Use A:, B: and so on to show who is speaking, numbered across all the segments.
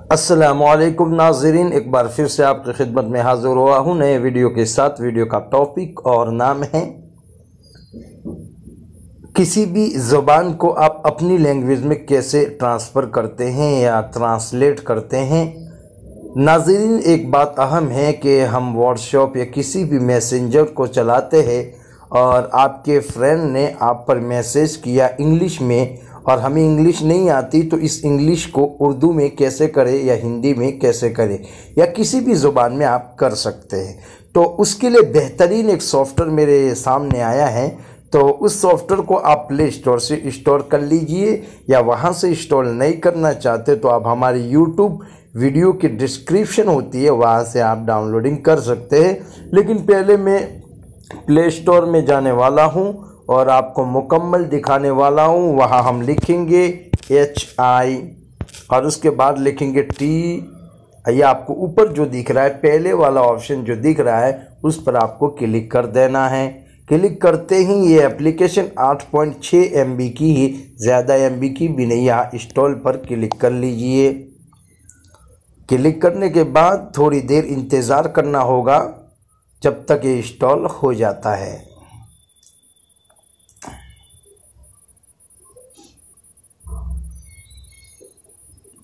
A: अस्सलामुअलैकुम नाज़रीन, एक बार फिर से आपकी खिदमत में हाज़िर हुआ हूँ नए वीडियो के साथ। वीडियो का टॉपिक और नाम है किसी भी ज़बान को आप अपनी लैंग्वेज में कैसे ट्रांसफ़र करते हैं या ट्रांसलेट करते हैं। नाज़रीन, एक बात अहम है कि हम व्हाट्सएप या किसी भी मैसेंजर को चलाते हैं और आपके फ्रेंड ने आप पर मैसेज किया इंग्लिश में और हमें इंग्लिश नहीं आती, तो इस इंग्लिश को उर्दू में कैसे करें या हिंदी में कैसे करें या किसी भी ज़ुबान में आप कर सकते हैं। तो उसके लिए बेहतरीन एक सॉफ्टवेयर मेरे सामने आया है। तो उस सॉफ्टवेयर को आप प्ले स्टोर से इंस्टॉल कर लीजिए या वहाँ से इंस्टॉल नहीं करना चाहते तो आप हमारी यूट्यूब वीडियो की डिस्क्रिप्शन होती है, वहाँ से आप डाउनलोडिंग कर सकते हैं। लेकिन पहले मैं प्ले स्टोर में जाने वाला हूँ और आपको मुकम्मल दिखाने वाला हूँ। वहाँ हम लिखेंगे HI और उसके बाद लिखेंगे T। ये आपको ऊपर जो दिख रहा है, पहले वाला ऑप्शन जो दिख रहा है, उस पर आपको क्लिक कर देना है। क्लिक करते ही ये एप्लीकेशन 8.6 MB की ही, ज़्यादा MB की भी नहीं। यहाँ इंस्टॉल पर क्लिक कर लीजिए। क्लिक करने के बाद थोड़ी देर इंतज़ार करना होगा जब तक ये इंस्टॉल हो जाता है।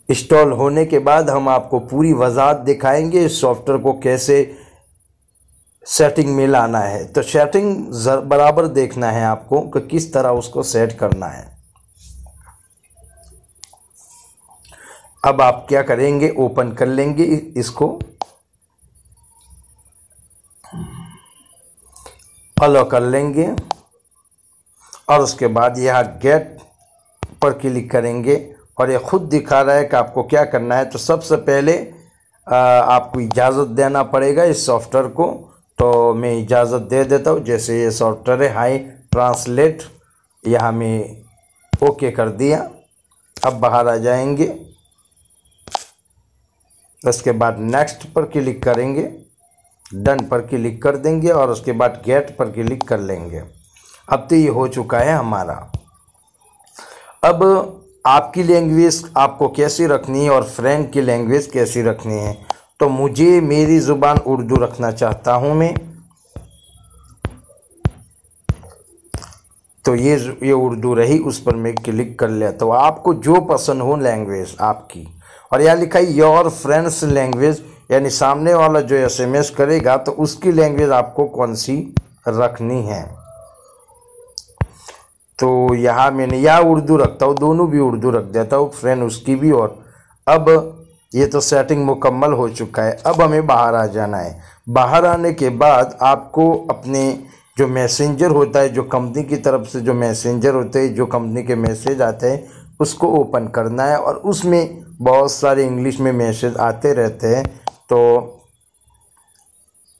A: इंस्टॉल होने के बाद हम आपको पूरी वजाहत दिखाएंगे इस सॉफ्टवेयर को कैसे सेटिंग में लाना है। तो सेटिंग बराबर देखना है आपको कि किस तरह उसको सेट करना है। अब आप क्या करेंगे, ओपन कर लेंगे इसको, अलो कर लेंगे और उसके बाद यहाँ गेट पर क्लिक करेंगे और ये खुद दिखा रहा है कि आपको क्या करना है। तो सबसे पहले आपको इजाज़त देना पड़ेगा इस सॉफ्टवेयर को। तो मैं इजाज़त दे देता हूँ। जैसे ये सॉफ्टवेयर है हाई ट्रांसलेट, यहाँ मैं ओके कर दिया। अब बाहर आ जाएंगे, उसके बाद नेक्स्ट पर क्लिक करेंगे, डन पर क्लिक कर देंगे और उसके बाद गेट पर क्लिक कर लेंगे। अब तो ये हो चुका है हमारा। अब आपकी लैंग्वेज आपको कैसी रखनी है और फ्रेंड की लैंग्वेज कैसी रखनी है। तो मुझे मेरी ज़ुबान उर्दू रखना चाहता हूँ मैं, तो ये उर्दू रही, उस पर मैं क्लिक कर लेता हूँ। तो आपको जो पसंद हो लैंग्वेज आपकी, और यहाँ लिखा है योर फ्रेंड्स लैंग्वेज, यानी सामने वाला जो SMS करेगा तो उसकी लैंग्वेज आपको कौन सी रखनी है। तो यहाँ मैंने यहाँ उर्दू रखता हूँ, दोनों भी उर्दू रख देता हूँ, फ्रेंड उसकी भी। और अब ये तो सेटिंग मुकम्मल हो चुका है। अब हमें बाहर आ जाना है। बाहर आने के बाद आपको अपने जो मैसेंजर होता है, जो कंपनी की तरफ से जो मैसेंजर होते हैं, जो कंपनी के मैसेज आते हैं, उसको ओपन करना है और उसमें बहुत सारे इंग्लिश में मैसेज आते रहते हैं। तो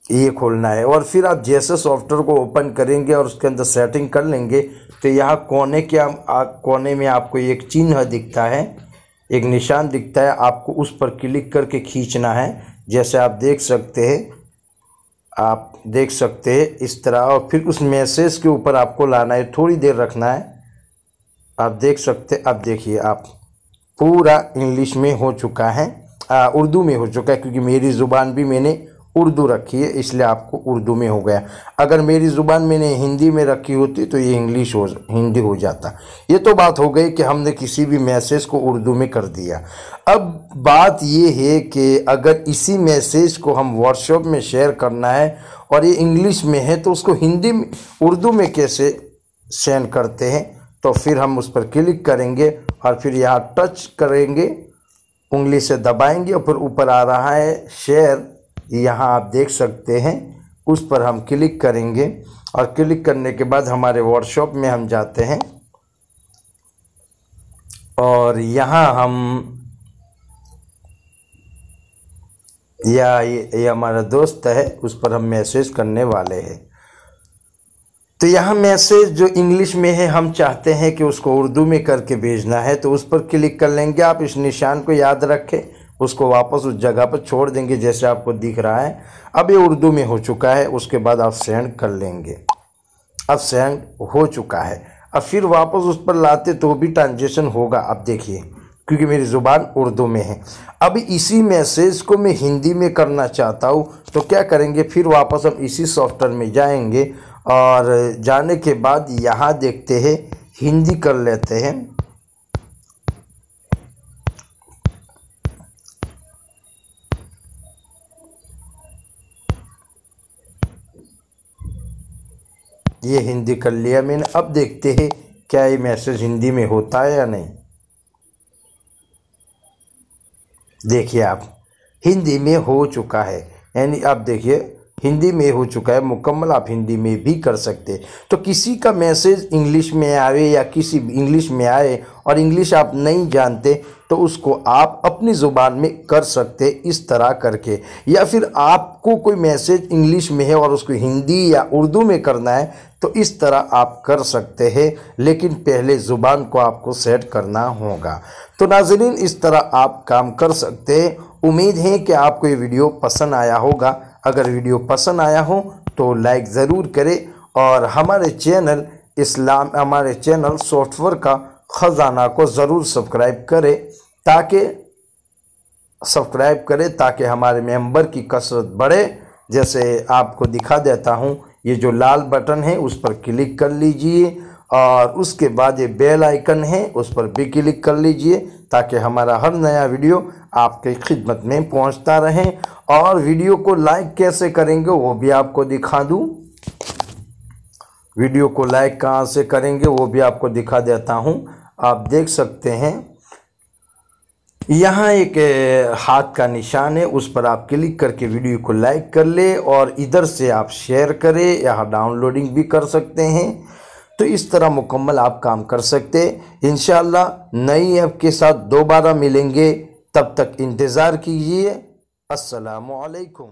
A: ये खोलना है और फिर आप जैसे सॉफ्टवेयर को ओपन करेंगे और उसके अंदर सेटिंग कर लेंगे तो यहाँ कोने में आपको एक चिन्ह दिखता है, एक निशान दिखता है। आपको उस पर क्लिक करके खींचना है, जैसे आप देख सकते हैं इस तरह। और फिर उस मैसेज के ऊपर आपको लाना है, थोड़ी देर रखना है। आप देख सकते हैं, अब देखिए आप पूरा इंग्लिश में हो चुका है, उर्दू में हो चुका है, क्योंकि मेरी ज़ुबान भी मैंने उर्दू रखी है, इसलिए आपको उर्दू में हो गया। अगर मेरी ज़ुबान मैंने हिंदी में रखी होती तो ये हिंदी हो जाता। ये तो बात हो गई कि हमने किसी भी मैसेज को उर्दू में कर दिया। अब बात ये है कि अगर इसी मैसेज को हम व्हाट्सएप में शेयर करना है और ये इंग्लिश में है तो उसको हिंदी में उर्दू में कैसे सेंड करते हैं। तो फिर हम उस पर क्लिक करेंगे और फिर यहाँ टच करेंगे, उंगली से दबाएंगे और फिर ऊपर आ रहा है शेयर, यहाँ आप देख सकते हैं, उस पर हम क्लिक करेंगे और क्लिक करने के बाद हमारे व्हाट्सएप में हम जाते हैं और यहाँ हम ये हमारा दोस्त है, उस पर हम मैसेज करने वाले हैं। तो यहाँ मैसेज जो इंग्लिश में है हम चाहते हैं कि उसको उर्दू में करके भेजना है, तो उस पर क्लिक कर लेंगे। आप इस निशान को याद रखें, उसको वापस उस जगह पर छोड़ देंगे जैसे आपको दिख रहा है। अब ये उर्दू में हो चुका है, उसके बाद आप सेंड कर लेंगे। अब सेंड हो चुका है। अब फिर वापस उस पर लाते तो भी ट्रांजेक्शन होगा। अब देखिए क्योंकि मेरी ज़ुबान उर्दू में है। अभी इसी मैसेज को मैं हिंदी में करना चाहता हूँ, तो क्या करेंगे, फिर वापस हम इसी सॉफ्टवेयर में जाएंगे और जाने के बाद यहाँ देखते हैं हिंदी कर लेते हैं। ये हिंदी कर लिया मैंने। अब देखते हैं क्या ये मैसेज हिंदी में होता है या नहीं। देखिए आप, हिंदी में हो चुका है, यानी आप देखिए हिंदी में हो चुका है मुकम्मल। आप हिंदी में भी कर सकते। तो किसी का मैसेज इंग्लिश में आए या किसी इंग्लिश में आए और इंग्लिश आप नहीं जानते, तो उसको आप अपनी ज़ुबान में कर सकते इस तरह करके। या फिर आपको कोई मैसेज इंग्लिश में है और उसको हिंदी या उर्दू में करना है, तो इस तरह आप कर सकते हैं, लेकिन पहले ज़ुबान को आपको सेट करना होगा। तो नाज़रीन, इस तरह आप काम कर सकते हैं। उम्मीद है कि आपको ये वीडियो पसंद आया होगा। अगर वीडियो पसंद आया हो तो लाइक ज़रूर करें और हमारे चैनल सॉफ्टवेयर का ख़जाना को ज़रूर सब्सक्राइब करें ताकि हमारे मेंबर की कसरत बढ़े। जैसे आपको दिखा देता हूँ, ये जो लाल बटन है उस पर क्लिक कर लीजिए और उसके बाद ये बेल आइकन है उस पर भी क्लिक कर लीजिए ताकि हमारा हर नया वीडियो आपके खिदमत में पहुंचता रहे। और वीडियो को लाइक कैसे करेंगे वो भी आपको दिखा दूं। वीडियो को लाइक कहां से करेंगे वो भी आपको दिखा देता हूं। आप देख सकते हैं यहाँ एक हाथ का निशान है, उस पर आप क्लिक करके वीडियो को लाइक कर ले और इधर से आप शेयर करें। यहाँ डाउनलोडिंग भी कर सकते हैं। तो इस तरह मुकम्मल आप काम कर सकते। इंशाअल्लाह नई ऐप के साथ दोबारा मिलेंगे, तब तक इंतज़ार कीजिए। अस्सलामु अलैकुम।